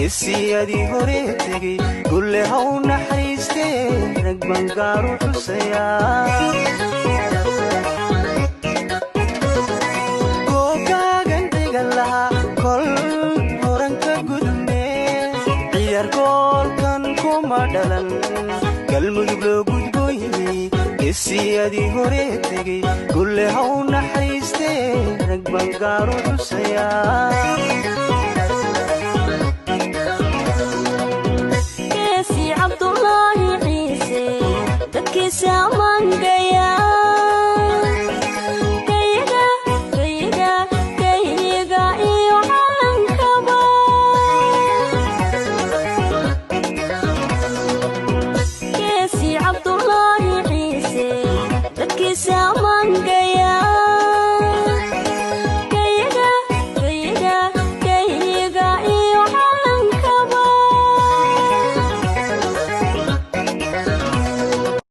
geesiyadii hore tegay kulle ha u naxariistee rag baan gaar u xusayaa googaagan dhigan lahaa kol horan ka gudubnee ciyaar goolkan kuma dhalan galmudug loo gudbooyey geesiyadii hore tegay kulle ha u naxariistee rag baan gaar u xusayaa Saman gaya iyo cankaba Keesi Cabdullaahi Ciise dadkii saman gaya